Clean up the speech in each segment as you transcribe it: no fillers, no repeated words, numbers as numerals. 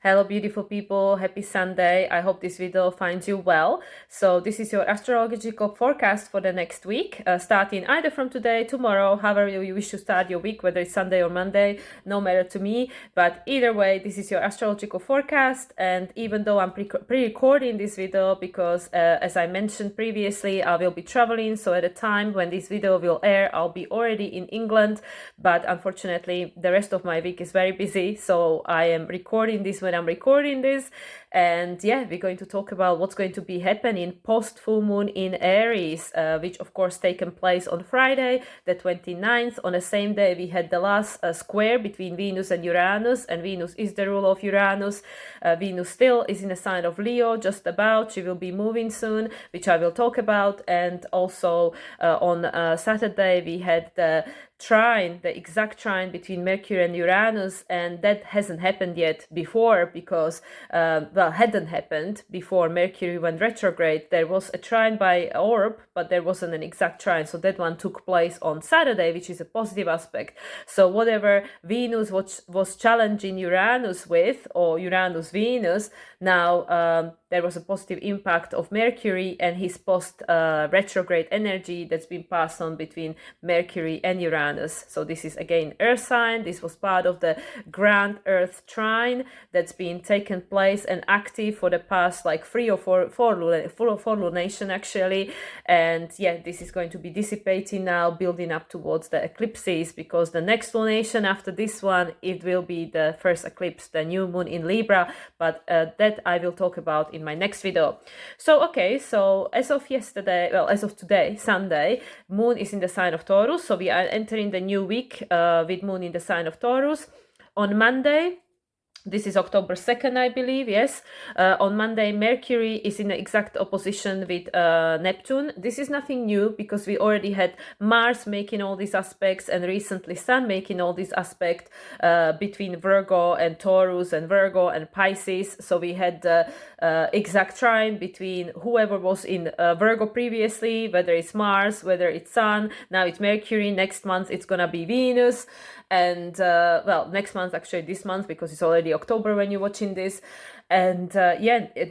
Hello beautiful people, happy Sunday. I hope this video finds you well. So this is your astrological forecast for the next week, starting either from today, tomorrow, however you wish to start your week, whether it's Sunday or Monday, no matter to me. But either way, this is your astrological forecast, and even though I'm pre-recording this video because as I mentioned previously, I will be traveling, so at the time when this video will air, I'll be already in England, but unfortunately the rest of my week is very busy, so I am recording this when I'm recording this. And yeah, we're going to talk about what's going to be happening post full moon in Aries, which of course taken place on Friday the 29th. On the same day we had the last square between Venus and Uranus, and Venus is the ruler of Uranus. Venus still is in a sign of Leo, just about. She will be moving soon, which I will talk about. And also on Saturday we had the trine, the exact trine between Mercury and Uranus, and that hasn't happened yet before because hadn't happened before Mercury went retrograde. There was a trine by orb, but there wasn't an exact trine, so that one took place on Saturday, which is a positive aspect. So whatever Venus was challenging Uranus with, or Uranus Venus, now there was a positive impact of Mercury and his post retrograde energy that's been passed on between Mercury and Uranus. So this is again Earth sign. This was part of the grand Earth trine that's been taken place and active for the past like four lunation actually. And yeah, this is going to be dissipating now, building up towards the eclipses, because the next lunation after this one, it will be the first eclipse, the new moon in Libra, but that I will talk about in my next video. So okay, so as of today, Sunday, moon is in the sign of Taurus, so we are entering the new week with moon in the sign of Taurus. On Monday, this is October 2nd, I believe, yes. On Monday, Mercury is in the exact opposition with Neptune. This is nothing new because we already had Mars making all these aspects, and recently Sun making all these aspects between Virgo and Taurus, and Virgo and Pisces. So we had the exact trine between whoever was in Virgo previously, whether it's Mars, whether it's Sun. Now it's Mercury. Next month it's gonna be Venus. And next month, actually this month, because it's already October when you're watching this. And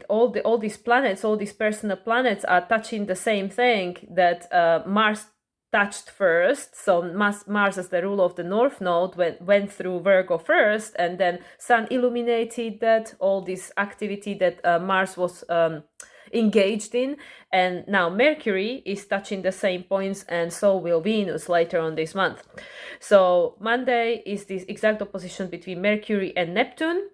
all these planets, all these personal planets are touching the same thing that Mars touched first. So Mars as the ruler of the North Node went through Virgo first, and then Sun illuminated that, all this activity that Mars was engaged in, and now Mercury is touching the same points, and so will Venus later on this month. So Monday is this exact opposition between Mercury and Neptune.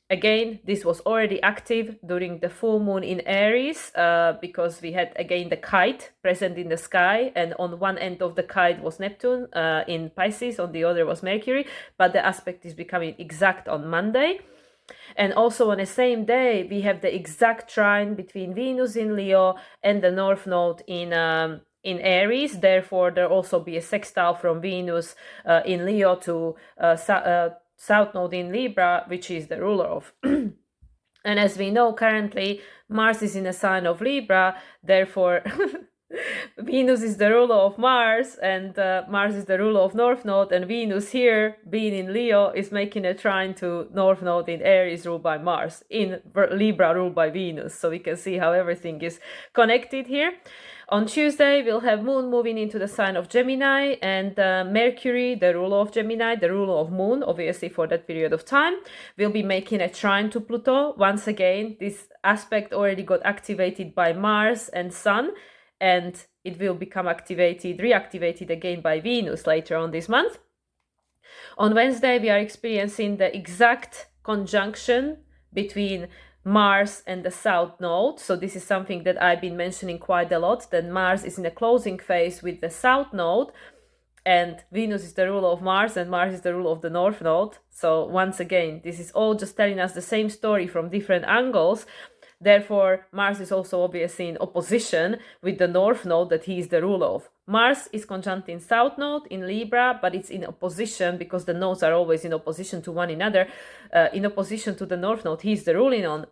Again, this was already active during the full moon in Aries because we had again the kite present in the sky, and on one end of the kite was Neptune in Pisces, on the other was Mercury, but the aspect is becoming exact on Monday. And also on the same day, we have the exact trine between Venus in Leo and the North Node in Aries. Therefore, there will also be a sextile from Venus in Leo to South Node in Libra, which is the ruler of. And as we know, currently Mars is in a sign of Libra. Therefore, Venus is the ruler of Mars, and Mars is the ruler of North Node, and Venus here, being in Leo, is making a trine to North Node in Aries ruled by Mars, in Libra ruled by Venus. So we can see how everything is connected here. On Tuesday, we'll have Moon moving into the sign of Gemini, and Mercury, the ruler of Gemini, the ruler of Moon, obviously for that period of time, will be making a trine to Pluto. Once again, this aspect already got activated by Mars and Sun, and it will become reactivated again by Venus later on this month. On Wednesday, we are experiencing the exact conjunction between Mars and the South Node. So this is something that I've been mentioning quite a lot, that Mars is in a closing phase with the South Node, and Venus is the ruler of Mars, and Mars is the ruler of the North Node. So once again, this is all just telling us the same story from different angles. Therefore, Mars is also obviously in opposition with the North Node that he is the ruler of. Mars is conjuncting South Node in Libra, but it's in opposition because the nodes are always in opposition to one another, in opposition to the North Node. He's the ruler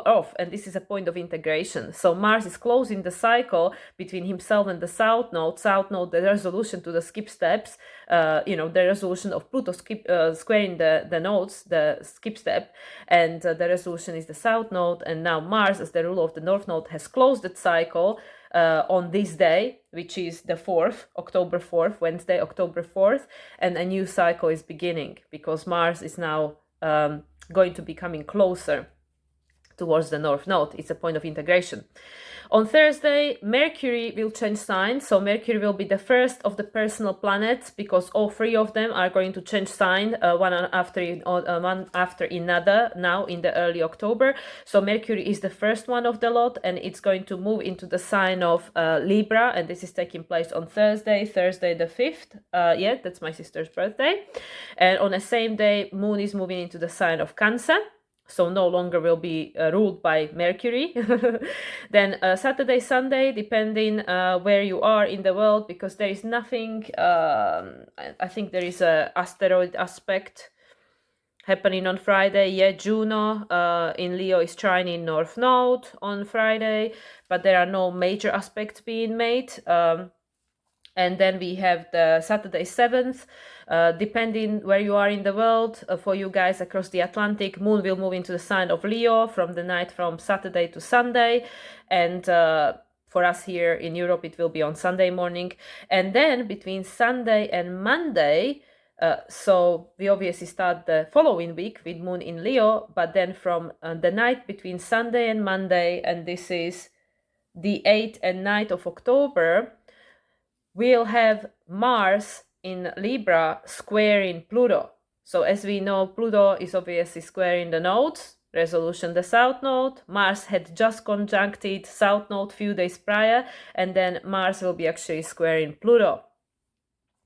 of, and this is a point of integration. So Mars is closing the cycle between himself and the South Node. South Node, the resolution to the skip steps, the resolution of Pluto squaring the nodes, the skip step, and the resolution is the South Node. And now Mars, as the ruler of the North Node, has closed that cycle on this day, which is the 4th, October 4th, Wednesday, October 4th, and a new cycle is beginning because Mars is now going to be coming closer towards the North Node. It's a point of integration. On Thursday, Mercury will change signs. So Mercury will be the first of the personal planets because all three of them are going to change sign one after another now in the early October. So Mercury is the first one of the lot, and it's going to move into the sign of Libra, and this is taking place on Thursday the 5th. That's my sister's birthday. And on the same day, Moon is moving into the sign of Cancer. So no longer will be ruled by Mercury. Then Saturday, Sunday, depending where you are in the world, because there is nothing, I think there is a asteroid aspect happening on Friday. Yeah, Juno in Leo is trining North Node on Friday, but there are no major aspects being made. And then we have the Saturday 7th, depending where you are in the world, for you guys across the Atlantic, Moon will move into the sign of Leo from the night from Saturday to Sunday. And for us here in Europe, it will be on Sunday morning. And then between Sunday and Monday, so we obviously start the following week with Moon in Leo, but then from the night between Sunday and Monday, and this is the 8th and 9th of October, we'll have Mars in Libra squaring Pluto. So as we know, Pluto is obviously squaring the nodes, resolution the South Node. Mars had just conjuncted South Node few days prior, and then Mars will be actually squaring Pluto.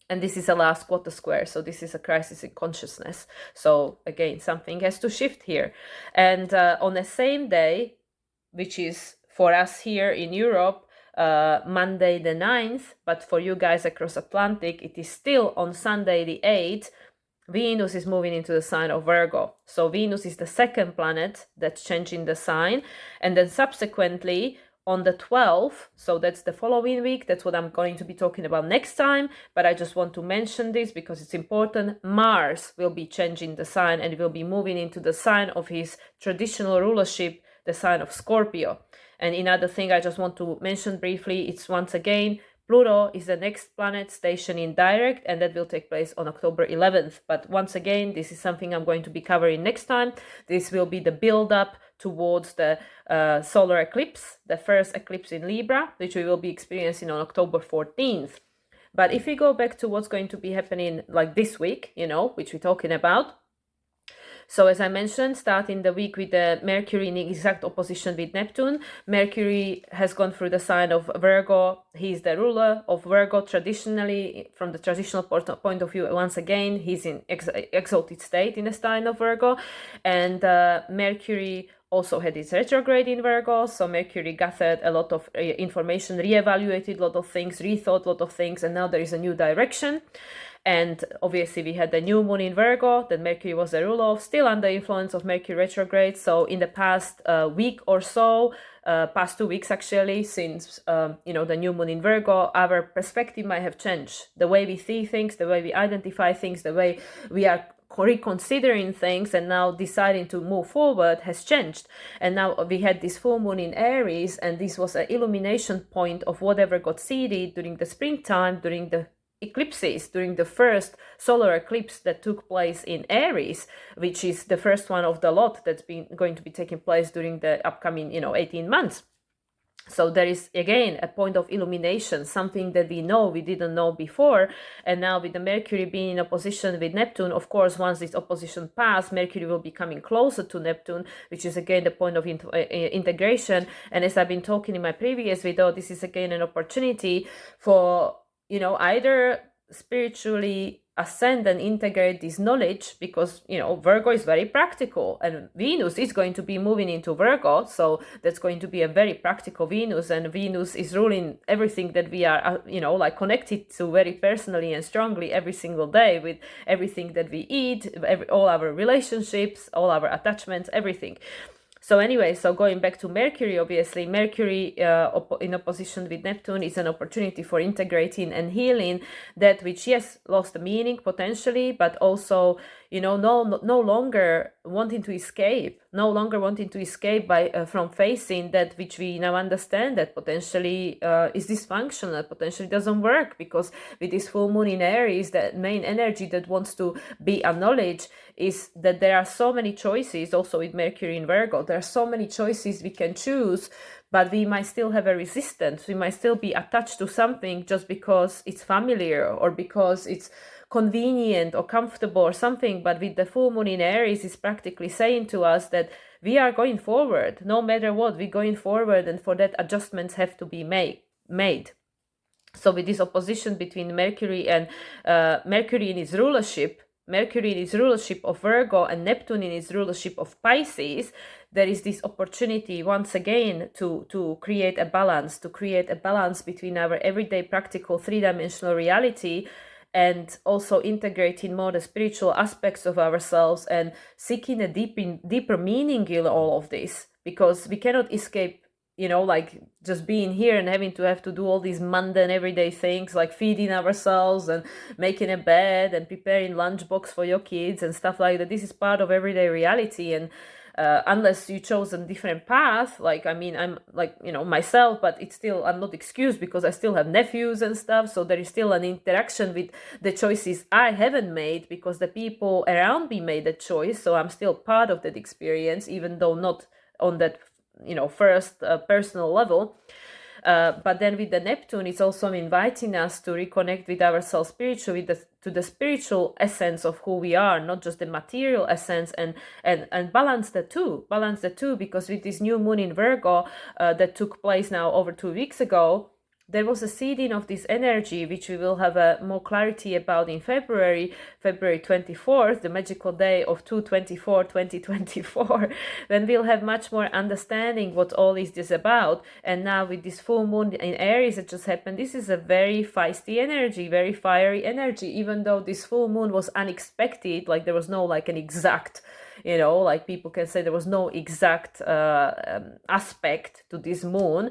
And this is a last quarter square, so this is a crisis in consciousness. So again, something has to shift here. And on the same day, which is for us here in Europe, Monday the 9th, but for you guys across Atlantic, it is still on Sunday the 8th, Venus is moving into the sign of Virgo. So Venus is the second planet that's changing the sign. And then subsequently on the 12th, so that's the following week, that's what I'm going to be talking about next time, but I just want to mention this because it's important. Mars will be changing the sign and will be moving into the sign of his traditional rulership, the sign of Scorpio. And another thing I just want to mention briefly, it's once again, Pluto is the next planet stationing direct, and that will take place on October 11th. But once again, this is something I'm going to be covering next time. This will be the build-up towards the solar eclipse, the first eclipse in Libra, which we will be experiencing on October 14th. But if we go back to what's going to be happening like this week, which we're talking about, so as I mentioned, starting the week with the Mercury in exact opposition with Neptune. Mercury has gone through the sign of Virgo. He's the ruler of Virgo traditionally, from the traditional point of view. Once again, he's in exalted state in the sign of Virgo. And Mercury also had its retrograde in Virgo, so Mercury gathered a lot of information, reevaluated a lot of things, rethought a lot of things, and now there is a new direction. And obviously we had the new moon in Virgo that Mercury was the ruler of, still under influence of Mercury retrograde. So in the past week or so, past 2 weeks actually, since the new moon in Virgo, our perspective might have changed. The way we see things, the way we identify things, the way we are reconsidering things and now deciding to move forward has changed. And now we had this full moon in Aries, and this was an illumination point of whatever got seeded during the springtime, during the eclipses, during the first solar eclipse that took place in Aries, which is the first one of the lot that's going to be taking place during the upcoming 18 months. So there is again a point of illumination, something that we didn't know before. And now with the Mercury being in opposition with Neptune, of course, once this opposition passes, Mercury will be coming closer to Neptune, which is again the point of integration. And as I've been talking in my previous video, this is again an opportunity for either spiritually ascend and integrate this knowledge, because Virgo is very practical, and Venus is going to be moving into Virgo, so that's going to be a very practical Venus, and Venus is ruling everything that we are like connected to very personally and strongly every single day, with everything that we eat, all our relationships, all our attachments, everything. So anyway, so going back to Mercury, obviously, Mercury in opposition with Neptune is an opportunity for integrating and healing that which, yes, lost the meaning potentially, but also, no longer wanting to escape, by from facing that which we now understand that potentially is dysfunctional, potentially doesn't work, because with this full moon in Aries, the main energy that wants to be acknowledged is that there are so many choices. Also with Mercury in Virgo, there are so many choices we can choose, but we might still have a resistance. We might still be attached to something just because it's familiar or because it's convenient or comfortable or something. But with the full moon in Aries, is practically saying to us that we are going forward, no matter what, we're going forward, and for that adjustments have to be made. So with this opposition between Mercury and Mercury in its rulership of Virgo, and Neptune in its rulership of Pisces, there is this opportunity once again to create a balance, between our everyday practical three-dimensional reality, and also integrating more the spiritual aspects of ourselves, and seeking a deeper meaning in all of this, because we cannot escape like just being here and having to have to do all these mundane everyday things, like feeding ourselves and making a bed and preparing lunchbox for your kids and stuff like that. This is part of everyday reality, and unless you chose a different path, I'm like myself, but it's still, I'm not excused, because I still have nephews and stuff, so there is still an interaction with the choices I haven't made, because the people around me made a choice, so I'm still part of that experience, even though not on that first personal level. But then with the Neptune, it's also inviting us to reconnect with ourselves spiritually, to the spiritual essence of who we are, not just the material essence, and balance the two, because with this new moon in Virgo that took place now over 2 weeks ago, there was a seeding of this energy, which we will have more clarity about in February 24th, the magical day of 2/24/2024, when we'll have much more understanding what all is this about. And now with this full moon in Aries that just happened, this is a very feisty energy, very fiery energy, even though this full moon was unexpected, like there was no like an exact, like people can say there was no exact aspect to this moon,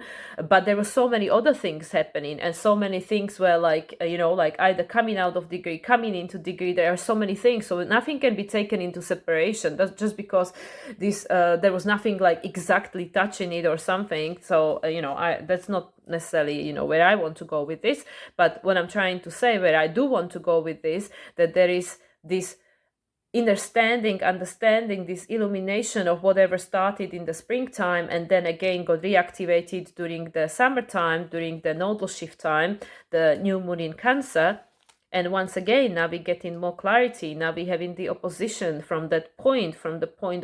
but there were so many other things happening, and so many things were like either coming out of degree, coming into degree. There are so many things, so nothing can be taken into separation. That's just because this there was nothing like exactly touching it or something. So that's not necessarily where I want to go with this, but what I'm trying to say, where I do want to go with this, that there is this understanding, this illumination of whatever started in the springtime and then again got reactivated during the summertime, during the nodal shift time, the new moon in Cancer. And once again, now we're getting more clarity. Now we're having the opposition from the point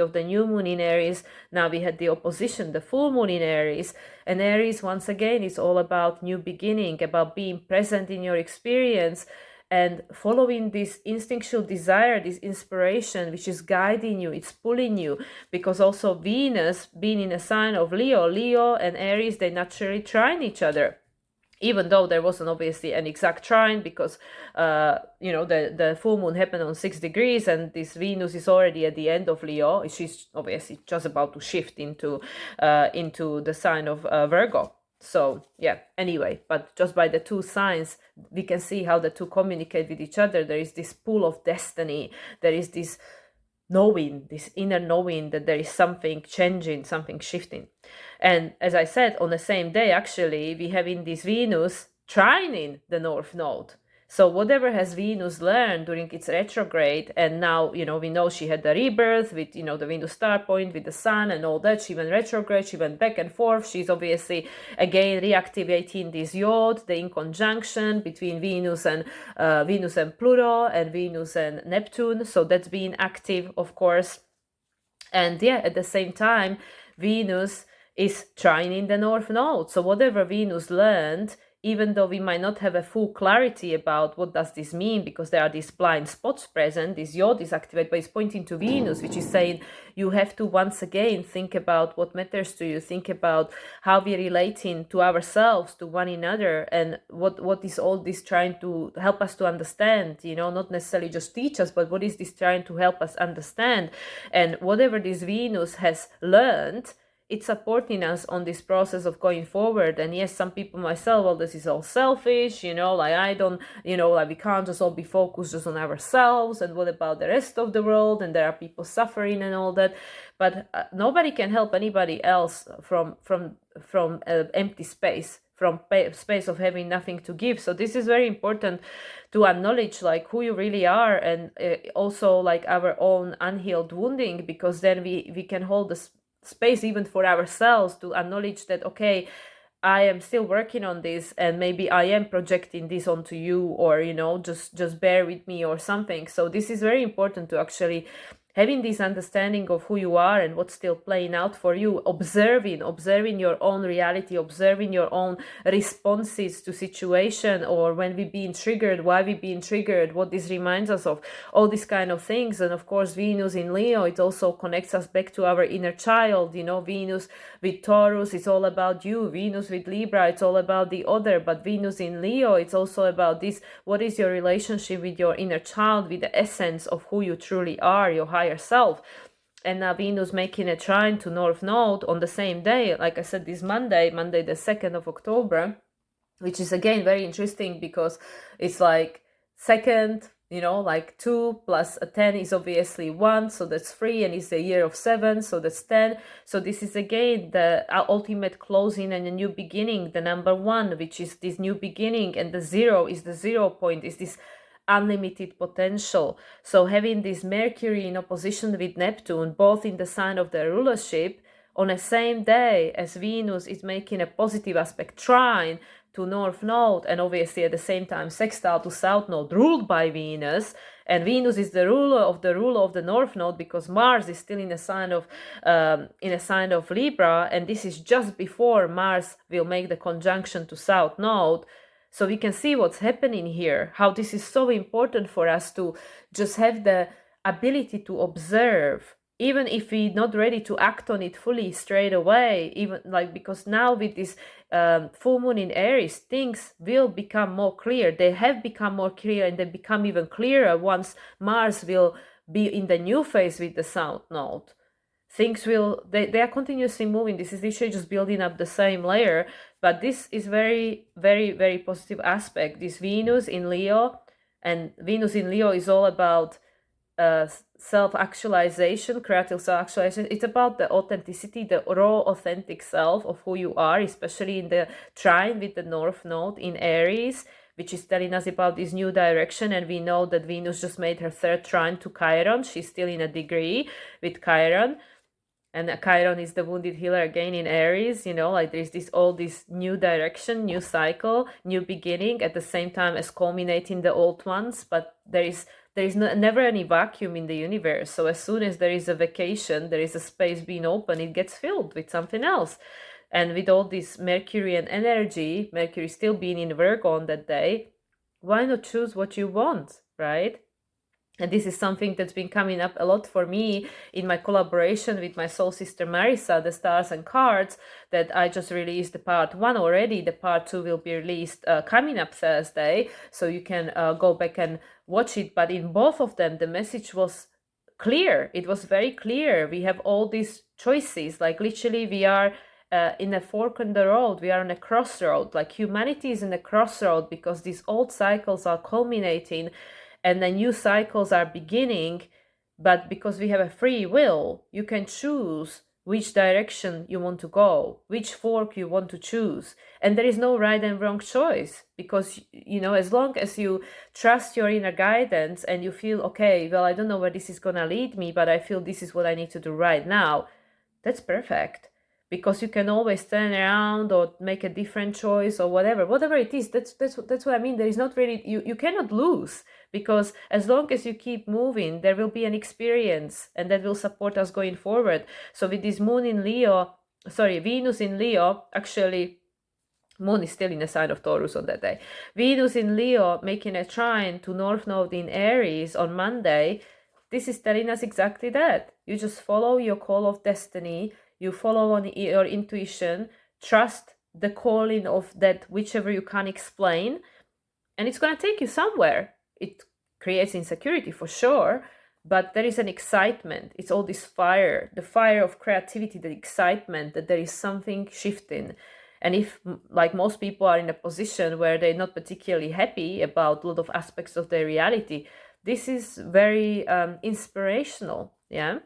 of the new moon in Aries. Now we had the opposition, the full moon in Aries. And Aries, once again, is all about new beginning, about being present in your experience, and following this instinctual desire, this inspiration, which is guiding you, it's pulling you, because also Venus, being in a sign of Leo and Aries, they naturally trine each other. Even though there wasn't obviously an exact trine, because the full moon happened on 6 degrees, and this Venus is already at the end of Leo. She's obviously just about to shift into the sign of Virgo. So yeah, anyway, but just by the two signs, we can see how the two communicate with each other. There is this pull of destiny. There is this knowing, this inner knowing that there is something changing, something shifting. And as I said, on the same day, actually, we have in this Venus trining the North Node. So whatever has Venus learned during its retrograde, and now, we know she had the rebirth with, the Venus star point with the sun and all that. She went retrograde, she went back and forth. She's obviously, again, reactivating this yod, the inconjunction between Venus and Pluto and Venus and Neptune. So that's being active, of course. And yeah, at the same time, Venus is trining the North Node. So whatever Venus learned even though we might not have a full clarity about what does this mean, because there are these blind spots present, this yod is activated, but it's pointing to Venus, which is saying you have to once again think about what matters to you, think about how we're relating to ourselves, to one another, and what is all this trying to help us to understand, not necessarily just teach us, but what is this trying to help us understand. And whatever this Venus has learned, it's supporting us on this process of going forward. And yes, some people might say, well, this is all selfish, like I don't, like we can't just all be focused just on ourselves, and what about the rest of the world, and there are people suffering and all that. But nobody can help anybody else from empty space, from space of having nothing to give. So this is very important to acknowledge like who you really are, and also like our own unhealed wounding, because then we can hold the space even for ourselves to acknowledge that, okay, I am still working on this, and maybe I am projecting this onto you, or just bear with me or something. So this is very important to actually having this understanding of who you are and what's still playing out for you, observing your own reality, observing your own responses to situation, or when we're being triggered, why we're being triggered, what this reminds us of, all these kind of things. And of course, Venus in Leo, it also connects us back to our inner child. Venus with Taurus, it's all about you. Venus with Libra, it's all about the other. But Venus in Leo, it's also about this. What is your relationship with your inner child, with the essence of who you truly are, your higher self? And now Venus making a trine to North Node on the same day, like I said, this Monday the 2nd of October, which is again very interesting because it's like second, like 2 plus a 10 is obviously 1, so that's 3, and it's the year of 7, so that's 10. So this is again the ultimate closing and a new beginning, the number 1, which is this new beginning, and the 0 is the 0 point, is this unlimited potential. So having this Mercury in opposition with Neptune, both in the sign of the rulership, on the same day as Venus is making a positive aspect trine to North Node, and obviously at the same time sextile to South Node ruled by Venus, and Venus is the ruler of the North Node, because Mars is still in a sign of Libra, and this is just before Mars will make the conjunction to South Node. So we can see what's happening here, how this is so important for us to just have the ability to observe, even if we're not ready to act on it fully straight away, even like, because now with this full moon in Aries, things will become more clear. They have become more clear, and they become even clearer once Mars will be in the new phase with the South Node. Things they are continuously moving. This is literally just building up the same layer, but this is very, very, very positive aspect. This Venus in Leo, and Venus in Leo is all about self-actualization, creative self-actualization. It's about the authenticity, the raw, authentic self of who you are, especially in the trine with the North Node in Aries, which is telling us about this new direction. And we know that Venus just made her 3rd trine to Chiron. She's still in a degree with Chiron. And Chiron is the wounded healer again in Aries, like there's this new direction, new cycle, new beginning, at the same time as culminating the old ones. But there is never any vacuum in the universe. So as soon as there is a vacation, there is a space being open, it gets filled with something else. And with all this Mercurian energy, Mercury still being in Virgo on that day, why not choose what you want, right? And this is something that's been coming up a lot for me in my collaboration with my soul sister Marisa, the Stars and Cards, that I just released the part 1 already. The part 2 will be released coming up Thursday, so you can go back and watch it. But in both of them, the message was clear. It was very clear. We have all these choices, like literally we are in a fork in the road. We are on a crossroad, like humanity is in a crossroad, because these old cycles are culminating and the new cycles are beginning. But because we have a free will, you can choose which direction you want to go, which fork you want to choose. And there is no right and wrong choice, because, as long as you trust your inner guidance and you feel, okay, well, I don't know where this is going to lead me, but I feel this is what I need to do right now, that's perfect. Because you can always turn around or make a different choice or whatever it is. That's what I mean. There is not really, you cannot lose, because as long as you keep moving, there will be an experience, and that will support us going forward. So with this Venus in Leo, actually, Moon is still in the sign of Taurus on that day. Venus in Leo making a trine to North Node in Aries on Monday. This is telling us exactly that. You just follow your call of destiny. You follow on your intuition. Trust the calling of that whichever you can explain. And it's going to take you somewhere. It creates insecurity for sure. But there is an excitement. It's all this fire. The fire of creativity, the excitement that there is something shifting. And if, like most people are in a position where they're not particularly happy about a lot of aspects of their reality, this is very inspirational, yeah?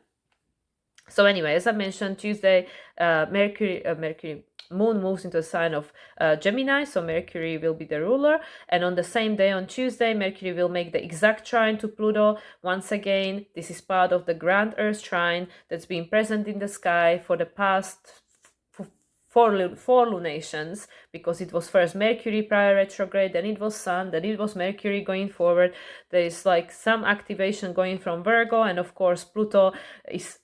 So anyway, as I mentioned, Tuesday, Moon moves into a sign of Gemini, so Mercury will be the ruler. And on the same day, on Tuesday, Mercury will make the exact trine to Pluto. Once again, this is part of the grand Earth trine that's been present in the sky for the past four lunations, because it was first Mercury prior retrograde, then it was Sun, then it was Mercury going forward. There is like some activation going from Virgo, and of course Pluto is,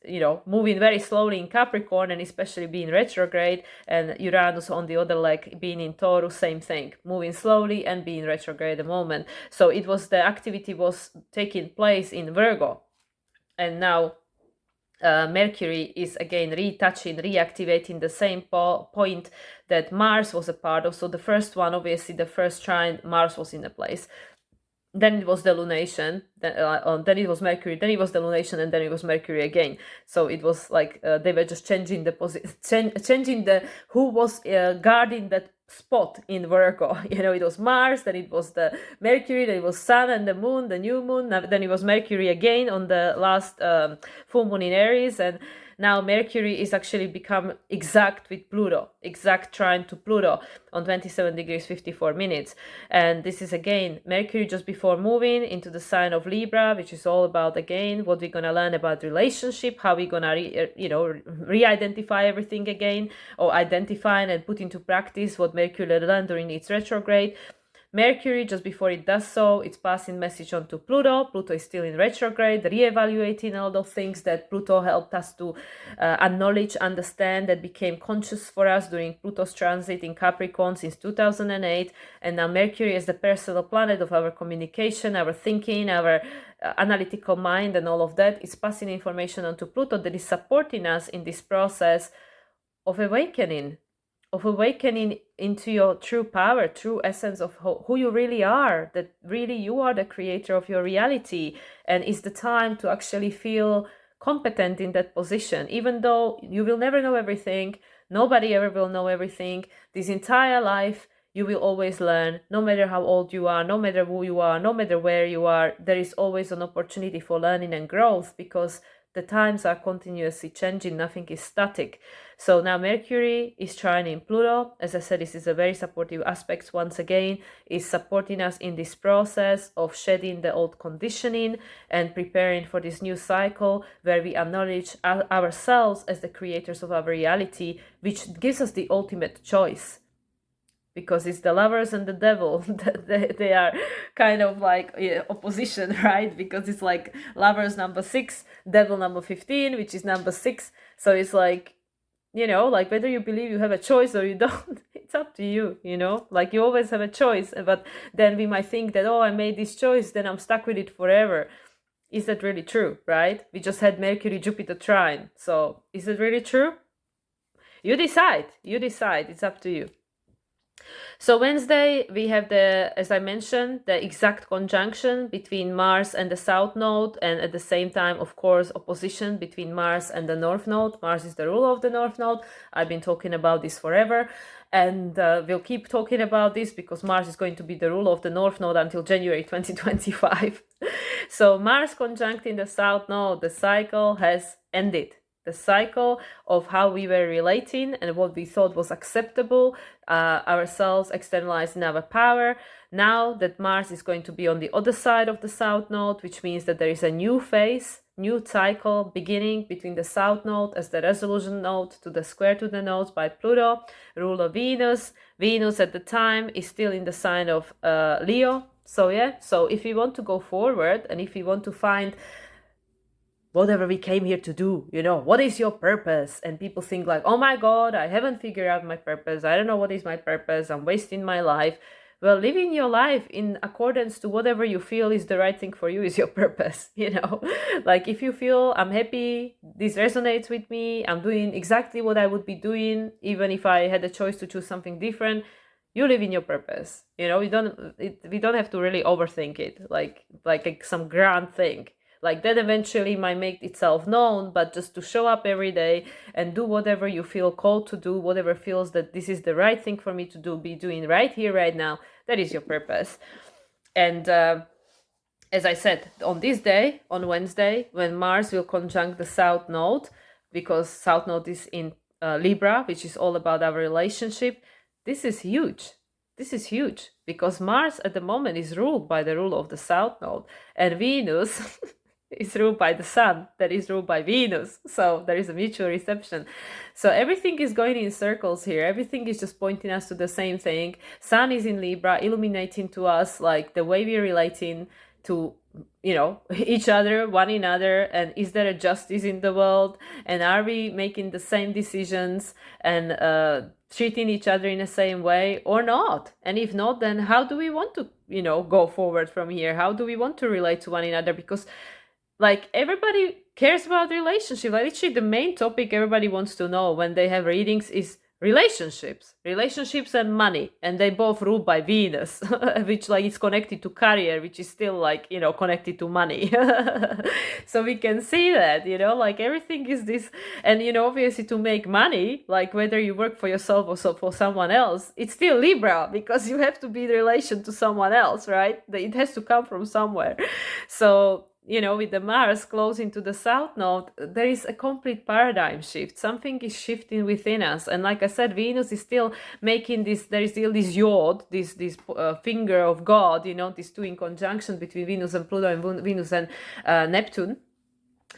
moving very slowly in Capricorn, and especially being retrograde, and Uranus on the other leg being in Taurus, same thing, moving slowly and being retrograde at the moment. So it was, the activity was taking place in Virgo, and now Mercury is again reactivating the same point that Mars was a part of. So the first one, obviously the first trine, Mars was in a place. Then it was the lunation, then it was Mercury, then it was the lunation, and then it was Mercury again. So it was like they were just changing the changing the who was guarding that spot in Virgo. It was Mars, then it was the Mercury, then it was Sun and the Moon, the new Moon, then it was Mercury again on the last full moon in Aries, and now Mercury is actually become exact with Pluto, exact trine to Pluto on 27 degrees 54 minutes. And this is again Mercury just before moving into the sign of Libra, which is all about again what we're going to learn about relationship, how we're going to re-identify everything again, or identify and put into practice what Mercury learned during its retrograde. Mercury, just before it does so, it's passing message on to Pluto. Pluto is still in retrograde, re-evaluating all those things that Pluto helped us to acknowledge, understand, that became conscious for us during Pluto's transit in Capricorn since 2008. And now Mercury is the personal planet of our communication, our thinking, our analytical mind, and all of that is passing information onto Pluto that is supporting us in this process of awakening into your true power, true essence of who you really are, that really you are the creator of your reality. And it's the time to actually feel competent in that position, even though you will never know everything. Nobody ever will know everything. This entire life, you will always learn, no matter how old you are, no matter who you are, no matter where you are. There is always an opportunity for learning and growth, because the times are continuously changing, nothing is static. So now Mercury is trining Pluto. As I said, this is a very supportive aspect. Once again, is supporting us in this process of shedding the old conditioning and preparing for this new cycle where we acknowledge ourselves as the creators of our reality, which gives us the ultimate choice. Because it's the lovers and the devil, they are kind of like opposition, right? Because it's like lovers number 6, devil number 15, which is number 6. So it's like, like whether you believe you have a choice or you don't, it's up to you, like you always have a choice. But then we might think that, I made this choice, then I'm stuck with it forever. Is that really true, right? We just had Mercury Jupiter trine. So is it really true? You decide, it's up to you. So Wednesday, we have as I mentioned, the exact conjunction between Mars and the South Node, and at the same time, of course, opposition between Mars and the North Node. Mars is the ruler of the North Node. I've been talking about this forever, and we'll keep talking about this because Mars is going to be the ruler of the North Node until January 2025. So Mars conjuncting the South Node, the cycle has ended. The cycle of how we were relating and what we thought was acceptable, ourselves externalizing our power. Now that Mars is going to be on the other side of the South Node, which means that there is a new phase, new cycle beginning between the South Node as the resolution node to the square to the nodes by Pluto, ruler Venus. Venus at the time is still in the sign of Leo. So if we want to go forward and if we want to find whatever we came here to do, what is your purpose? And people think like, oh my God, I haven't figured out my purpose. I don't know what is my purpose. I'm wasting my life. Well, living your life in accordance to whatever you feel is the right thing for you is your purpose, Like if you feel I'm happy, this resonates with me, I'm doing exactly what I would be doing, even if I had a choice to choose something different, you live in your purpose. We don't have to really overthink it, like some grand thing. Like that eventually might make itself known, but just to show up every day and do whatever you feel called to do, whatever feels that this is the right thing for me to do, be doing right here, right now, that is your purpose. And as I said, on this day, on Wednesday, when Mars will conjunct the South Node, because South Node is in Libra, which is all about our relationship, this is huge. This is huge because Mars at the moment is ruled by the rule of the South Node, and Venus is ruled by the Sun, that is ruled by Venus. So there is a mutual reception. So everything is going in circles here. Everything is just pointing us to the same thing. Sun is in Libra, illuminating to us like the way we're relating to each other, one another, and is there a justice in the world, and are we making the same decisions and treating each other in the same way or not? And if not, then how do we want to go forward from here? How do we want to relate to one another? Because like everybody cares about relationship. Like literally the main topic everybody wants to know when they have readings is relationships and money, and they both ruled by Venus, which like is connected to career, which is still like connected to money. So we can see that like everything is this, and obviously to make money, like whether you work for yourself or for someone else, it's still Libra, because you have to be in relation to someone else, right? It has to come from somewhere. So with the Mars close into the South Node, there is a complete paradigm shift. Something is shifting within us. And like I said, Venus is still making this, there is still this yod, this finger of God, these two in conjunction between Venus and Pluto and Venus and Neptune.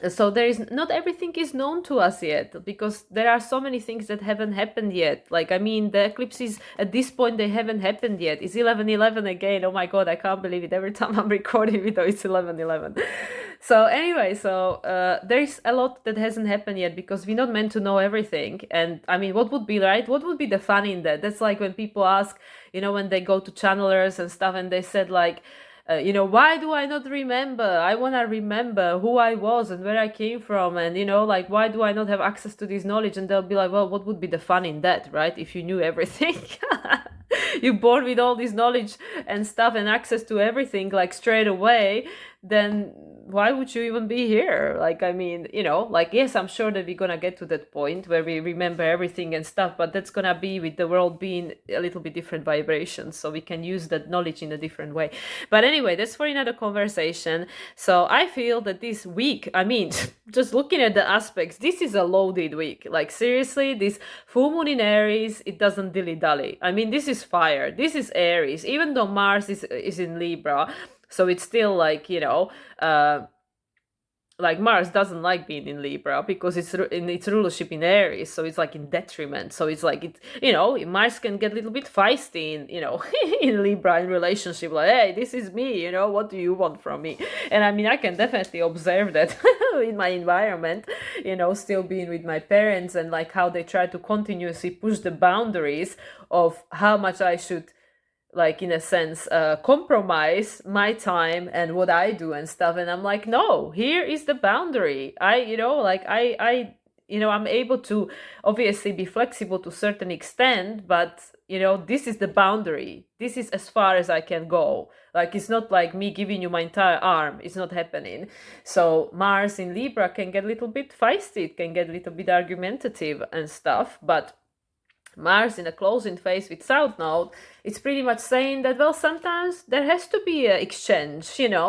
So there is not everything is known to us yet, because there are so many things that haven't happened yet. Like, I mean, the eclipses at this point, they haven't happened yet. It's 11/11 again. Oh my God, I can't believe it. Every time I'm recording it, it's 11/11. So anyway, there is a lot that hasn't happened yet, because we're not meant to know everything. And I mean, what would be right? What would be the fun in that? That's like when people ask, when they go to channelers and stuff, and they said like, why do I not remember? I want to remember who I was and where I came from. And, like, why do I not have access to this knowledge? And they'll be like, well, what would be the fun in that, right? If you knew everything. You're born with all this knowledge and stuff and access to everything, like, straight away, then why would you even be here? Like, I mean, like, yes, I'm sure that we're gonna get to that point where we remember everything and stuff, but that's gonna be with the world being a little bit different vibrations, so we can use that knowledge in a different way. But anyway, that's for another conversation. So I feel that this week, I mean, just looking at the aspects, this is a loaded week. Like, seriously, this full moon in Aries, it doesn't dilly-dally. I mean, this is fire. This is Aries, even though Mars is in Libra. So it's still like, like Mars doesn't like being in Libra because it's in its rulership in Aries. So it's like in detriment. So it's like, Mars can get a little bit feisty in, in Libra in relationship. Like, hey, this is me, what do you want from me? And I mean, I can definitely observe that in my environment, still being with my parents, and like how they try to continuously push the boundaries of how much I should, like, in a sense, compromise my time and what I do and stuff. And I'm like, no, here is the boundary. I'm able to obviously be flexible to a certain extent, but, this is the boundary. This is as far as I can go. Like, it's not like me giving you my entire arm. It's not happening. So Mars in Libra can get a little bit feisty. It can get a little bit argumentative and stuff, but Mars in a closing phase with South Node, it's pretty much saying that, well, sometimes there has to be an exchange,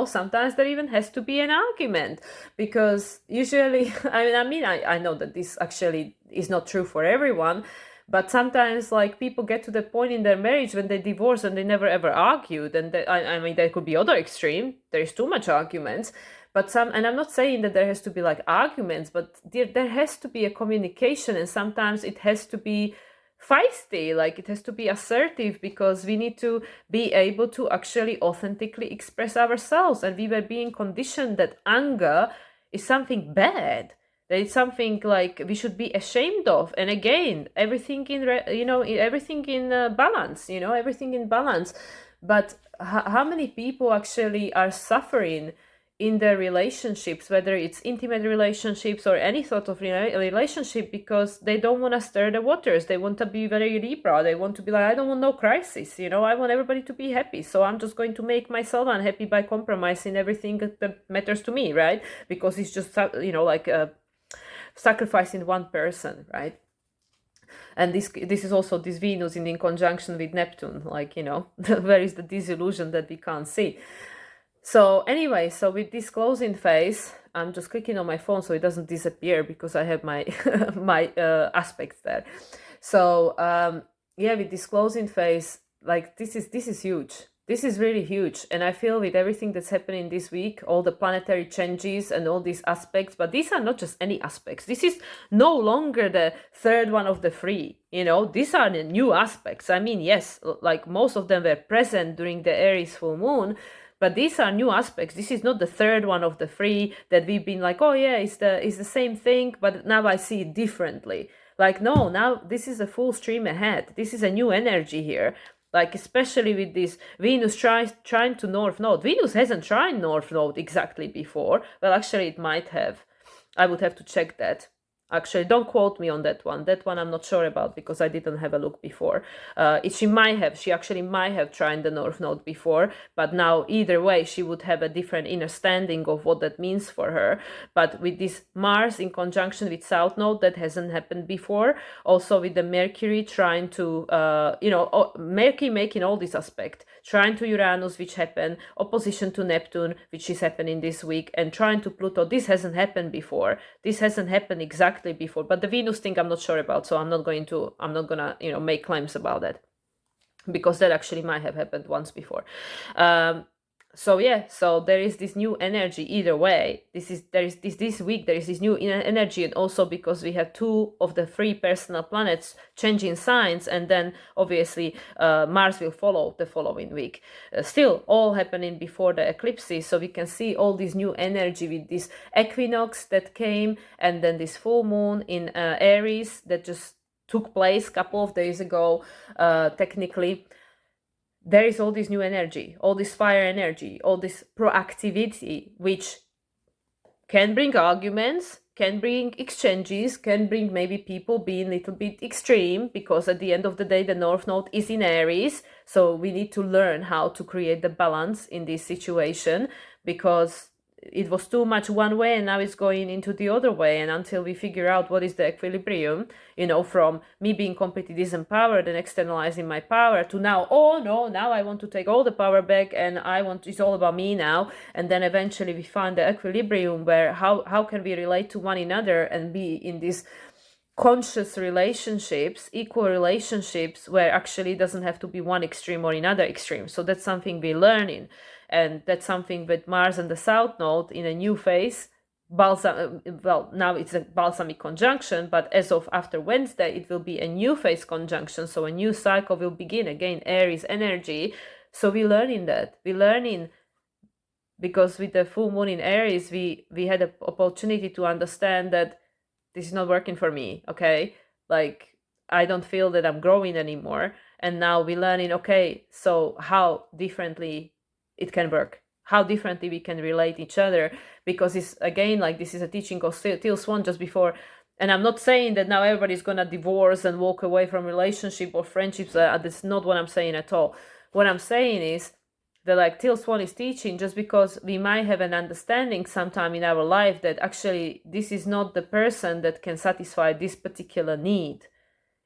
sometimes there even has to be an argument, because usually, I know that this actually is not true for everyone, but sometimes, like, people get to the point in their marriage when they divorce and they never ever argued, and there could be other extreme, there is too much arguments. But and I'm not saying that there has to be like arguments, but there has to be a communication, and sometimes it has to be feisty, like it has to be assertive, because we need to be able to actually authentically express ourselves. And we were being conditioned that anger is something bad, that it's something like we should be ashamed of. And again, everything in everything in balance, everything in balance. But how many people actually are suffering in their relationships, whether it's intimate relationships or any sort of relationship, because they don't want to stir the waters. They want to be very Libra. They want to be like, I don't want no crisis, I want everybody to be happy, so I'm just going to make myself unhappy by compromising everything that matters to me, right? Because it's just like sacrificing one person, right? And this is also this Venus in conjunction with Neptune, like, where is the disillusion that we can't see? So anyway, so with this closing phase, I'm just clicking on my phone so it doesn't disappear, because I have my my aspects there. So with this closing phase, like this is huge. This is really huge. And I feel with everything that's happening this week, all the planetary changes and all these aspects, but these are not just any aspects. This is no longer the third one of the three, these are the new aspects. I mean, yes, like most of them were present during the Aries full moon, but these are new aspects. This is not the third one of the three that we've been like, oh yeah, it's the same thing, but now I see it differently. Like, no, now this is a full stream ahead. This is a new energy here. Like, especially with this Venus trine to North Node. Venus hasn't trined North Node exactly before. Well, actually, it might have. I would have to check that. Actually, don't quote me on that one. That one I'm not sure about, because I didn't have a look before. She actually might have tried the North Node before, but now either way, she would have a different understanding of what that means for her. But with this Mars in conjunction with South Node, that hasn't happened before. Also with the Mercury trying to, Mercury making all this aspect, trine to Uranus, which happened, opposition to Neptune, which is happening this week, and trine to Pluto. This hasn't happened before. This hasn't happened exactly before, but the Venus thing I'm not sure about, so I'm not gonna make claims about that, because that actually might have happened once before. So there is this new energy either way. This week there is this new energy, and also because we have 2 of the 3 personal planets changing signs, and then obviously Mars will follow the following week. Still all happening before the eclipses, so we can see all this new energy with this equinox that came, and then this full moon in Aries that just took place a couple of days ago, technically. There is all this new energy, all this fire energy, all this proactivity, which can bring arguments, can bring exchanges, can bring maybe people being a little bit extreme, because at the end of the day, the North Node is in Aries. So we need to learn how to create the balance in this situation, because it was too much one way and now it's going into the other way. And until we figure out what is the equilibrium, from me being completely disempowered and externalizing my power to now, oh no, now I want to take all the power back and it's all about me now. And then eventually we find the equilibrium where how can we relate to one another and be in these conscious relationships, equal relationships, where actually it doesn't have to be one extreme or another extreme. So that's something we're learning. And that's something with Mars and the South Node in a new phase. Now it's a balsamic conjunction, but as of after Wednesday, it will be a new phase conjunction. So a new cycle will begin again, Aries energy. So we're learning that. We're learning, because with the full moon in Aries, we had an opportunity to understand that this is not working for me, okay? Like, I don't feel that I'm growing anymore. And now we're learning, okay, so how differently it can work, how differently we can relate each other, because it's again, like, this is a teaching of Teal Swan just before. And I'm not saying that now everybody's gonna divorce and walk away from relationship or friendships. That's not what I'm saying at all. What I'm saying is that, like Teal Swan is teaching, just because we might have an understanding sometime in our life that actually this is not the person that can satisfy this particular need.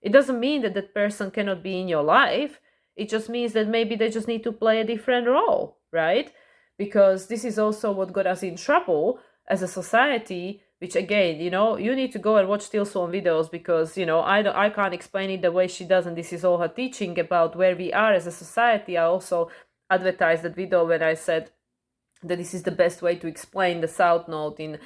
It doesn't mean that that person cannot be in your life. It just means that maybe they just need to play a different role, right? Because this is also what got us in trouble as a society, which again, you need to go and watch Teal Swan videos, because, I can't explain it the way she does, and this is all her teaching about where we are as a society. I also advertised that video when I said that this is the best way to explain the South Node in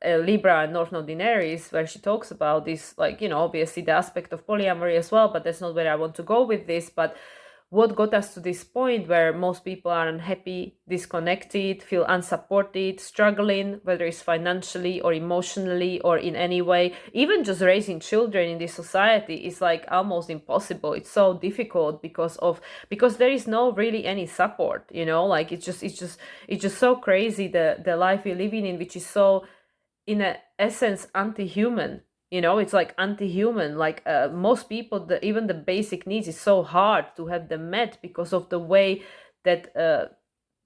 Libra and North Node in Aries, where she talks about this, like, obviously the aspect of polyamory as well, but that's not where I want to go with this. But what got us to this point where most people are unhappy, disconnected, feel unsupported, struggling, whether it's financially or emotionally or in any way. Even just raising children in this society is like almost impossible. It's so difficult because there is no really any support, you know, like it's just so crazy, the life we're living in, which is so in a essence anti-human. You know, it's like anti-human. Like most people, even the basic needs is so hard to have them met because of the way that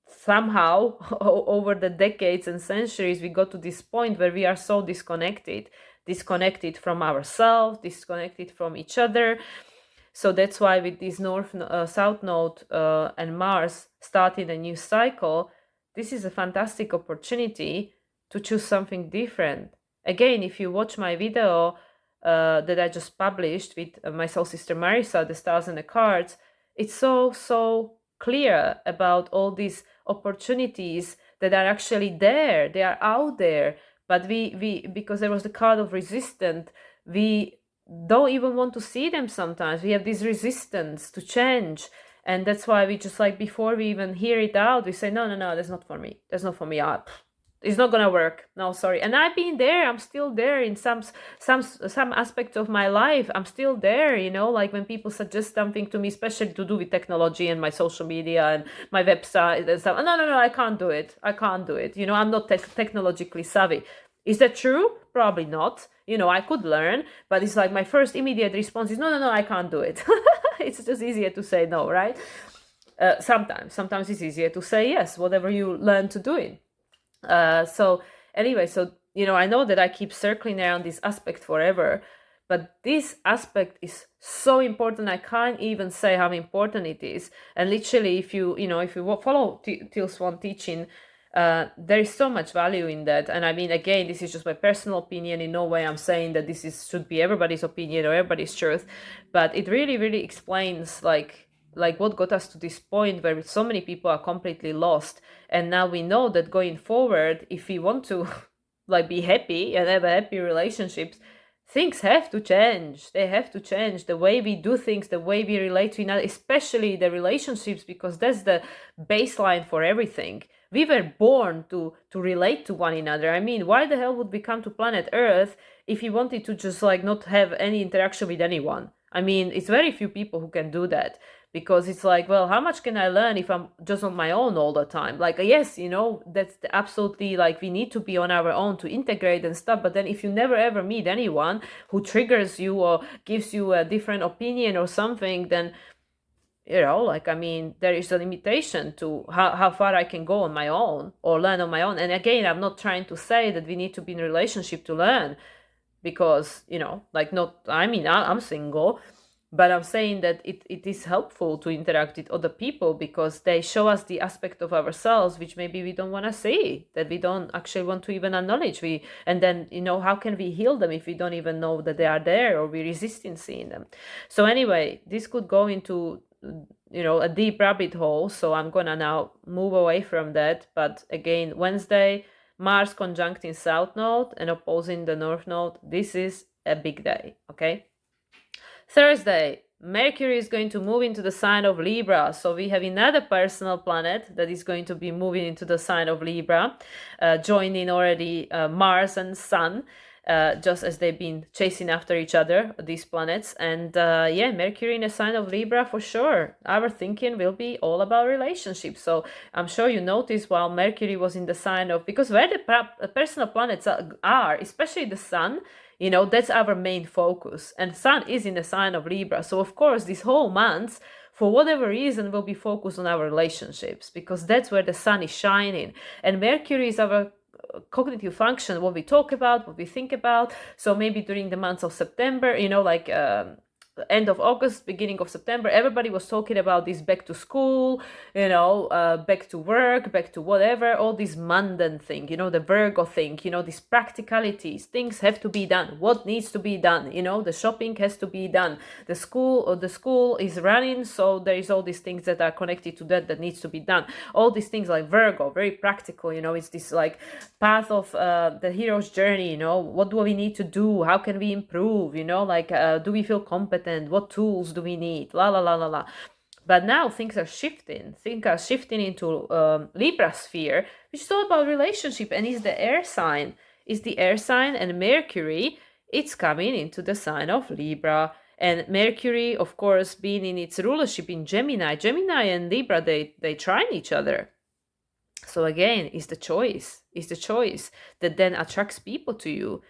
somehow over the decades and centuries we got to this point where we are so disconnected from ourselves, disconnected from each other. So that's why with this north south node and Mars starting a new cycle, this is a fantastic opportunity to choose something different. Again, if you watch my video that I just published with my soul sister Marisa, the stars and the cards, it's so clear about all these opportunities that are actually there. They are out there, but we because there was the card of resistance, we don't even want to see them. Sometimes we have this resistance to change, and that's why we just like, before we even hear it out, we say no, that's not for me, it's not gonna work, no, sorry. And I've been there, I'm still there in some aspects of my life. I'm still there, you know, like when people suggest something to me, especially to do with technology and my social media and my website and stuff. No, I can't do it, you know, I'm not technologically savvy. Is that true? Probably not. You know, I could learn, but it's like my first immediate response is no, I can't do it. It's just easier to say no, right? Sometimes it's easier to say yes, whatever you learn to do it. So anyway, so you know, I know that I keep circling around this aspect forever, but this aspect is so important. I can't even say how important it is. And literally, if you follow Teal Swan teaching, there is so much value in that. And I mean, again, this is just my personal opinion. In no way I'm saying that this should be everybody's opinion or everybody's truth, but it really explains like what got us to this point where so many people are completely lost. And now we know that going forward, if we want to like be happy and have a happy relationships, things have to change. They have to change the way we do things, the way we relate to each other, especially the relationships, because that's the baseline for everything. We were born to relate to one another. I mean, why the hell would we come to planet Earth if we wanted to just like not have any interaction with anyone? I mean, it's very few people who can do that, because it's like, well, how much can I learn if I'm just on my own all the time? Like, yes, you know, that's absolutely like, we need to be on our own to integrate and stuff. But then if you never ever meet anyone who triggers you or gives you a different opinion or something, then, you know, like, I mean, there is a limitation to how far I can go on my own or learn on my own. And again, I'm not trying to say that we need to be in a relationship to learn, because, you know, like, not, I mean, I'm single, but I'm saying that it is helpful to interact with other people, because they show us the aspect of ourselves which maybe we don't want to see, that we don't actually want to even acknowledge. And then, you know, how can we heal them if we don't even know that they are there, or we resist in seeing them? So anyway, this could go into, you know, a deep rabbit hole, so I'm gonna now move away from that. But again, Wednesday, Mars conjuncting South Node and opposing the North Node. This is a big day, okay? Thursday, Mercury is going to move into the sign of Libra. So we have another personal planet that is going to be moving into the sign of Libra, joining already Mars and Sun, just as they've been chasing after each other, these planets. And yeah, Mercury in a sign of Libra for sure. Our thinking will be all about relationships. So I'm sure you noticed while Mercury was in the sign of, because where the personal planets are, especially the Sun, you know, that's our main focus. And Sun is in the sign of Libra. So of course, this whole month, for whatever reason, will be focused on our relationships, because that's where the Sun is shining. And Mercury is our cognitive function, what we talk about, what we think about. So maybe during the months of September, you know, like end of August, beginning of September, everybody was talking about this back to school, you know, back to work, back to whatever, all this mundane thing, you know, the Virgo thing, you know, these practicalities, things have to be done, what needs to be done, you know, the shopping has to be done, the school is running, so there is all these things that are connected to that needs to be done. All these things like Virgo, very practical, you know, it's this like path of the hero's journey, you know, what do we need to do, how can we improve, you know, like do we feel competent, what tools do we need, la la la la la. But now things are shifting. Things are shifting into Libra sphere, which is all about relationship, and is the air sign. Is the air sign, and Mercury, it's coming into the sign of Libra. And Mercury, of course, being in its rulership in Gemini. Gemini and Libra, they trine each other. So again, it's the choice. It's the choice that then attracts people to you.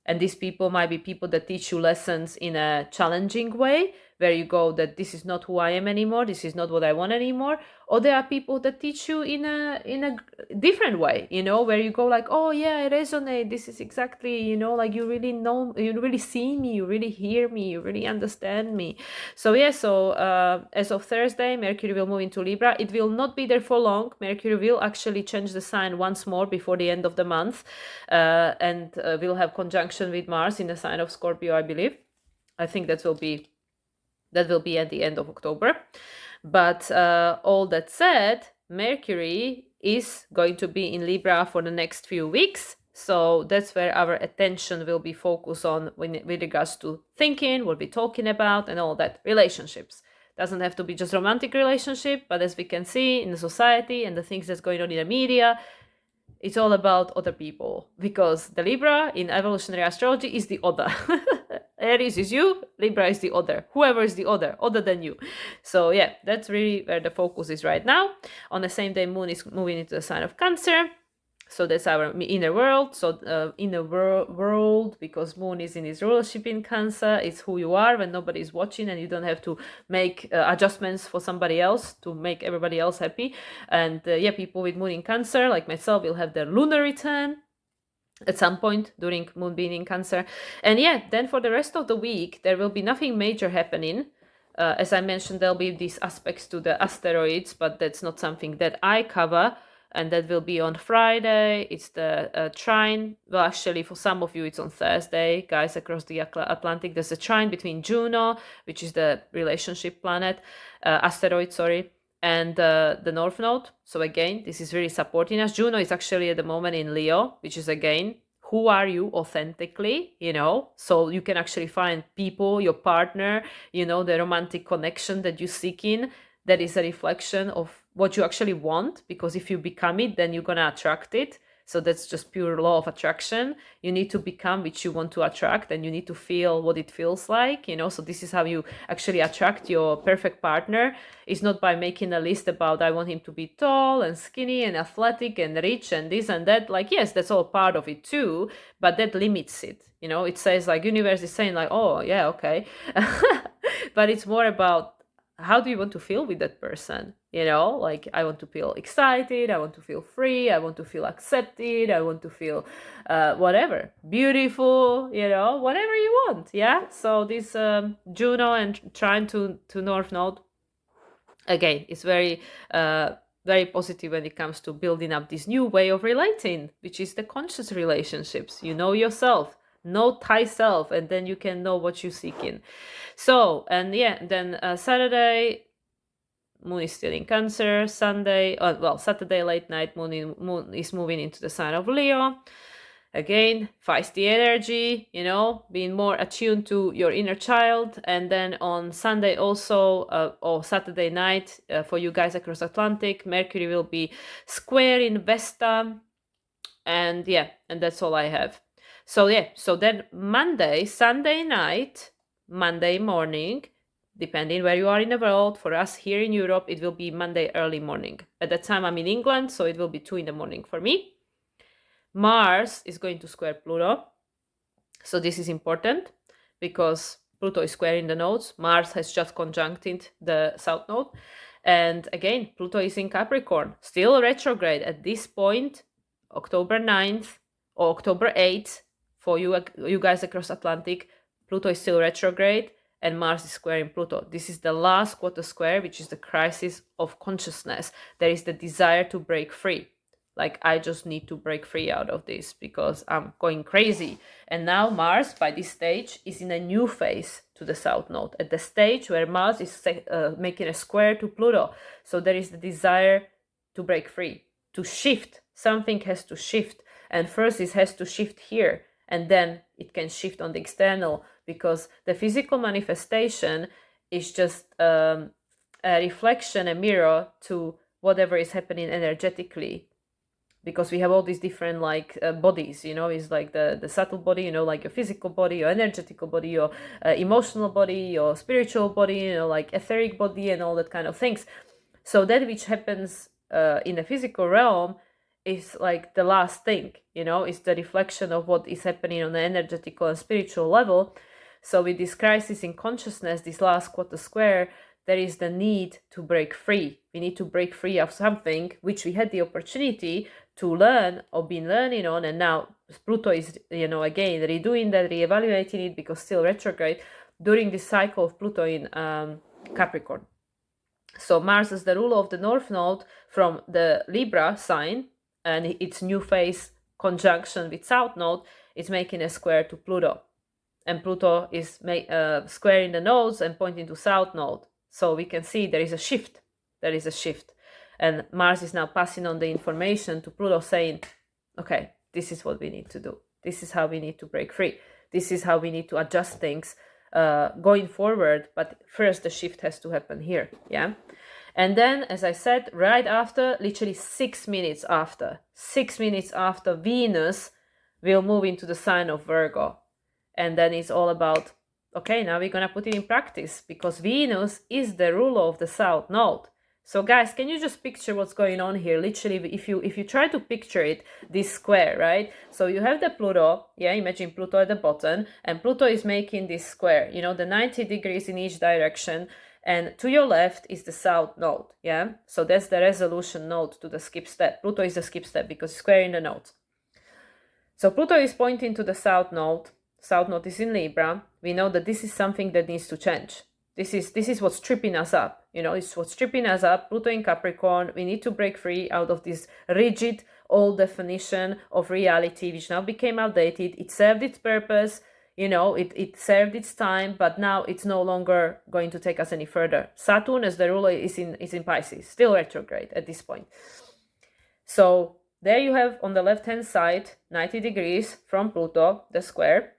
And these people might be people that teach you lessons in a challenging way, where you go that this is not who I am anymore, this is not what I want anymore. Or there are people that teach you in a different way, you know, where you go like, oh yeah, I resonate, this is exactly, you know, like you really know, you really see me, you really hear me, you really understand me. So yeah, so as of Thursday, Mercury will move into Libra. It will not be there for long. Mercury will actually change the sign once more before the end of the month, and will have conjunction with Mars in the sign of Scorpio, I believe. I think that will be at the end of October. But all that said, Mercury is going to be in Libra for the next few weeks. So that's where our attention will be focused on with regards to thinking, what we're talking about, and all that. Relationships. Doesn't have to be just romantic relationship, but as we can see in the society and the things that's going on in the media, it's all about other people, because the Libra in evolutionary astrology is the other. Aries is you, Libra is the other. Whoever is the other than you. So yeah, that's really where the focus is right now. On the same day, Moon is moving into the sign of Cancer. So that's our inner world. So inner world, because Moon is in his rulership in Cancer, it's who you are when nobody is watching, and you don't have to make adjustments for somebody else to make everybody else happy. And yeah, people with Moon in Cancer, like myself, will have their lunar return at some point during Moon being in Cancer. And yeah, then for the rest of the week, there will be nothing major happening. As I mentioned, there'll be these aspects to the asteroids, but that's not something that I cover. And that will be on Friday. It's the trine. Well, actually, for some of you, it's on Thursday, guys, across the Atlantic. There's a trine between Juno, which is the relationship planet, asteroid, sorry, and the North Node. So again, this is really supporting us. Juno is actually at the moment in Leo, which is again, who are you authentically, you know? So you can actually find people, your partner, you know, the romantic connection that you seek in, that is a reflection of what you actually want, because if you become it, then you're gonna attract it. So that's just pure law of attraction. You need to become which you want to attract, and you need to feel what it feels like, you know. So this is how you actually attract your perfect partner. It's not by making a list about I want him to be tall and skinny and athletic and rich and this and that. Like, yes, that's all part of it too, but that limits it. You know, it says like universe is saying like, oh yeah, okay. But it's more about how do you want to feel with that person? You know, like I want to feel excited, I want to feel free, I want to feel accepted, I want to feel whatever, beautiful, you know, whatever you want. Yeah. So this Juno and trine to North Node, again, it's very positive when it comes to building up this new way of relating, which is the conscious relationships. You know yourself, know thyself, and then you can know what you're seeking. So, and yeah, then Saturday, Moon is still in Cancer. Sunday, Saturday late night, Moon is moving into the sign of Leo. Again, feisty energy, you know, being more attuned to your inner child. And then on Sunday also, or Saturday night, for you guys across Atlantic, Mercury will be square in Vesta. And yeah, and that's all I have. So yeah, so then Sunday night, Monday morning, depending where you are in the world. For us here in Europe, it will be Monday early morning. At that time, I'm in England, so it will be 2 a.m. for me. Mars is going to square Pluto. So this is important because Pluto is squaring the nodes. Mars has just conjuncted the south node. And again, Pluto is in Capricorn, still retrograde at this point, October 9th or October 8th for you guys across Atlantic. Pluto is still retrograde and Mars is squaring Pluto. This is the last quarter square, which is the crisis of consciousness. There is the desire to break free. Like, I just need to break free out of this because I'm going crazy. And now Mars, by this stage, is in a new phase to the south node, at the stage where Mars is making a square to Pluto. So there is the desire to break free, to shift. Something has to shift. And first it has to shift here. And then it can shift on the external, because the physical manifestation is just a reflection, a mirror to whatever is happening energetically, because we have all these different like bodies, you know. It's like the subtle body, you know, like your physical body, your energetical body, your emotional body, your spiritual body, you know, like etheric body and all that kind of things. So that which happens in the physical realm is like the last thing, you know, is the reflection of what is happening on the energetical and spiritual level. So with this crisis in consciousness, this last quarter square, there is the need to break free. We need to break free of something which we had the opportunity to learn or been learning on, and now Pluto is, you know, again redoing that, reevaluating it, because still retrograde during this cycle of Pluto in Capricorn. So Mars is the ruler of the North Node from the Libra sign, and its new phase conjunction with South Node is making a square to Pluto. And Pluto is squaring the nodes and pointing to South Node. So we can see there is a shift. There is a shift. And Mars is now passing on the information to Pluto, saying, okay, this is what we need to do. This is how we need to break free. This is how we need to adjust things going forward. But first, the shift has to happen here. Yeah. And then, as I said, right after, literally 6 minutes after, Venus will move into the sign of Virgo. And then it's all about, okay, now we're going to put it in practice, because Venus is the ruler of the South Node. So guys, can you just picture what's going on here? Literally, if you try to picture it, this square, right? So you have the Pluto, yeah, imagine Pluto at the bottom, and Pluto is making this square, you know, the 90 degrees in each direction. And to your left is the South Node, yeah? So that's the resolution node to the skip step. Pluto is the skip step because it's squaring the nodes. So Pluto is pointing to the South Node. South Node is in Libra. We know that this is something that needs to change. This is what's tripping us up. You know, it's what's tripping us up. Pluto in Capricorn. We need to break free out of this rigid, old definition of reality, which now became outdated. It served its purpose. You know, it served its time, but now it's no longer going to take us any further. Saturn, as the ruler, is in Pisces, still retrograde at this point. So there you have on the left-hand side, 90 degrees from Pluto, the square.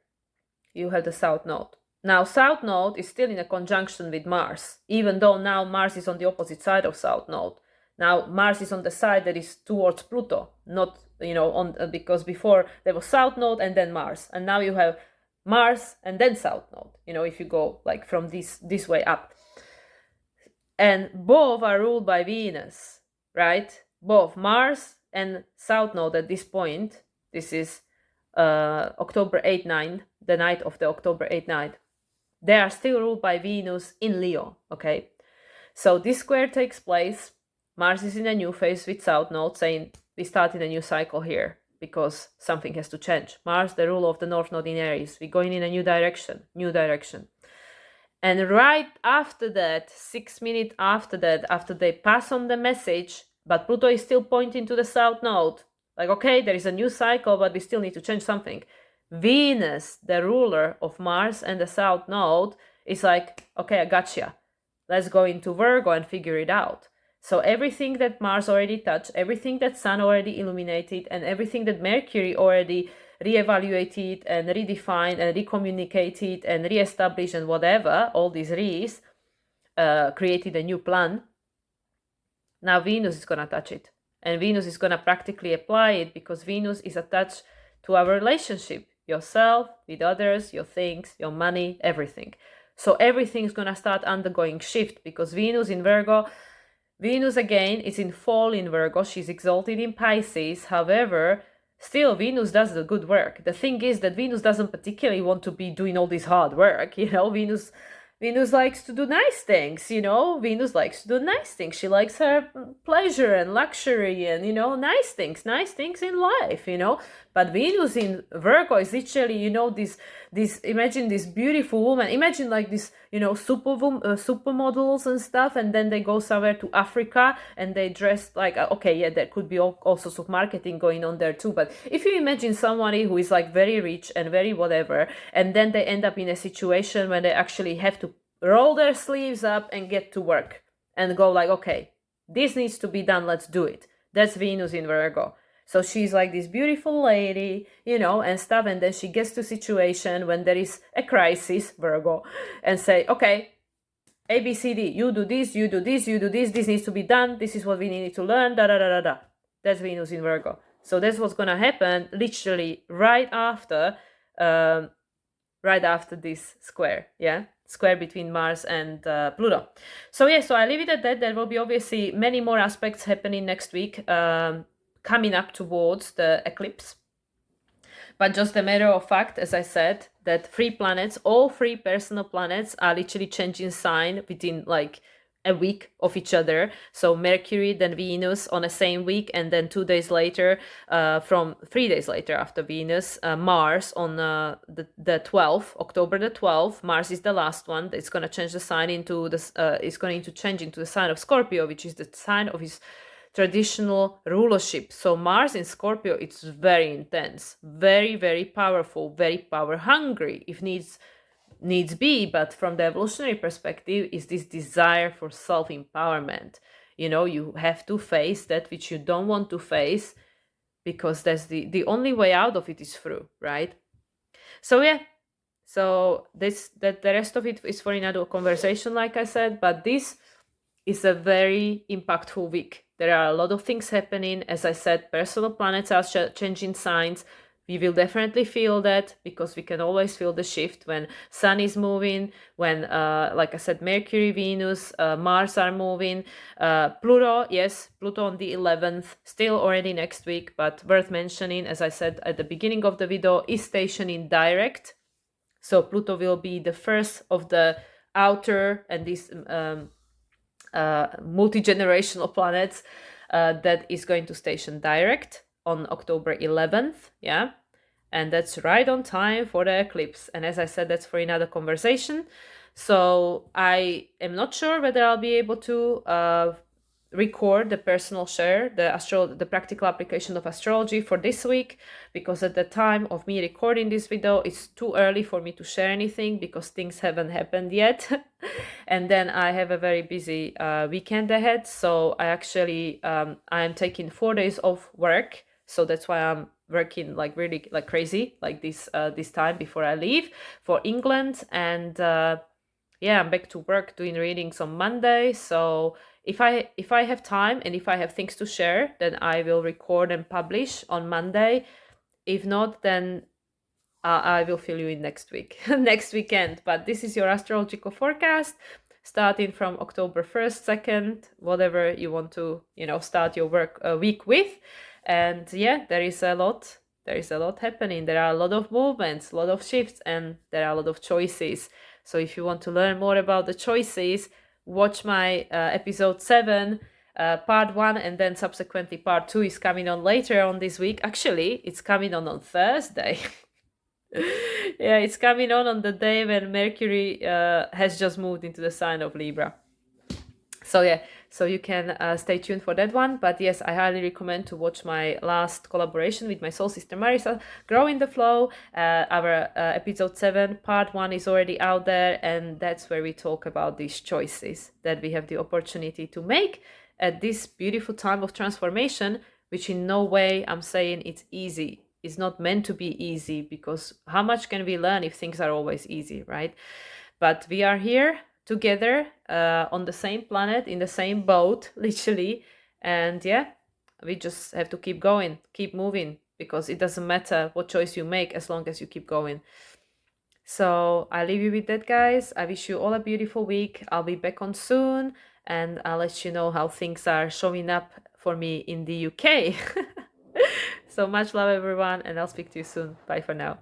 You have the South Node. Now, South Node is still in a conjunction with Mars, even though now Mars is on the opposite side of South Node. Now, Mars is on the side that is towards Pluto, not, you know, because before there was South Node and then Mars, and now you have Mars and then South Node, you know, if you go like from this way up. And both are ruled by Venus, right? Both Mars and South Node at this point. This is October 8-9, the night of the October 8-9. They are still ruled by Venus in Leo, okay? So this square takes place. Mars is in a new phase with South Node, saying we start in a new cycle here, because something has to change. Mars, the ruler of the North Node in Aries. We're going in a new direction. And right after that, 6 minutes after that, after they pass on the message, but Pluto is still pointing to the South Node. Like, okay, there is a new cycle, but we still need to change something. Venus, the ruler of Mars and the South Node, is like, okay, I gotcha. Let's go into Virgo and figure it out. So everything that Mars already touched, everything that Sun already illuminated, and everything that Mercury already reevaluated and redefined and recommunicated and reestablished and whatever, all these re's, created a new plan. Now Venus is going to touch it. And Venus is going to practically apply it, because Venus is attached to our relationship, yourself, with others, your things, your money, everything. So everything is going to start undergoing shift, because Venus in Virgo, Venus again is in fall in Virgo. She's exalted in Pisces. However, still Venus does the good work. The thing is that Venus doesn't particularly want to be doing all this hard work. You know, Venus likes to do nice things, you know. Venus likes to do nice things. She likes her pleasure and luxury and, you know, nice things in life, you know. But Venus in Virgo is literally, you know, this imagine this beautiful woman. Imagine like this, you know, supermodels and stuff, and then they go somewhere to Africa and they dress like, okay, yeah, there could be all sorts of marketing going on there too. But if you imagine somebody who is like very rich and very whatever, and then they end up in a situation where they actually have to roll their sleeves up and get to work and go like, okay, this needs to be done, let's do it. That's Venus in Virgo. So she's like this beautiful lady, you know, and stuff. And then she gets to a situation when there is a crisis, Virgo, and say, okay, A, B, C, D. You do this, you do this, you do this. This needs to be done. This is what we need to learn. Da da da da da. That's Venus in Virgo. So that's what's gonna happen literally right after this square. Yeah, square between Mars and Pluto. So yeah, so I leave it at that. There will be obviously many more aspects happening next week, coming up towards the eclipse. But just a matter of fact, as I said, that 3 planets, all 3 personal planets, are literally changing sign within like a week of each other. So Mercury, then Venus on the same week, and then 2 days later, from 3 days later after Venus, Mars on the 12th, October the 12th. Mars is the last one. It's going to change the sign into this. It's going to change into the sign of Scorpio, which is the sign of his traditional rulership. So Mars in Scorpio, it's very intense, very, very powerful, very power hungry if needs be. But from the evolutionary perspective, is this desire for self-empowerment. You know, you have to face that which you don't want to face, because that's the only way out of it is through, right? So yeah, so that the rest of it is for another conversation, like I said. But this is a very impactful week. There are a lot of things happening. As I said, personal planets are changing signs. We will definitely feel that, because we can always feel the shift when Sun is moving, when, like I said, Mercury, Venus, Mars are moving. Pluto, yes, Pluto on the 11th, still already next week, but worth mentioning, as I said at the beginning of the video, is stationing direct. So Pluto will be the first of the outer and these multi-generational planets that is going to station direct on October 11th. Yeah, and that's right on time for the eclipse. And as I said, that's for another conversation. So I am not sure whether I'll be able to record the personal share, the practical application of astrology for this week, because at the time of me recording this video, it's too early for me to share anything, because things haven't happened yet. And then I have a very busy weekend ahead. So I actually I am taking 4 days off work. So that's why I'm working like really like crazy like this time before I leave for England. And yeah, I'm back to work doing readings on Monday. So if I have time and if I have things to share, then I will record and publish on Monday. If not, then I will fill you in next week, next weekend. But this is your astrological forecast, starting from October 1st, 2nd, whatever you want to, start your work week with. And yeah, there is a lot happening. There are a lot of movements, a lot of shifts, and there are a lot of choices. So if you want to learn more about the choices, watch my episode 7, part 1, and then subsequently part 2 is coming on later on this week. Actually, it's coming on Thursday. Yeah, it's coming on the day when Mercury has just moved into the sign of Libra. So yeah, so you can stay tuned for that one. But yes, I highly recommend to watch my last collaboration with my soul sister Marisa, Grow in the Flow. Our episode 7, part 1 is already out there, and that's where we talk about these choices that we have the opportunity to make at this beautiful time of transformation, which in no way I'm saying it's easy. It's not meant to be easy, because how much can we learn if things are always easy, right? But we are here together on the same planet, in the same boat, literally. And yeah, we just have to keep going, keep moving, because it doesn't matter what choice you make as long as you keep going. So I leave you with that, guys. I wish you all a beautiful week. I'll be back on soon, and I'll let you know how things are showing up for me in the UK. So much love, everyone, and I'll speak to you soon. Bye for now.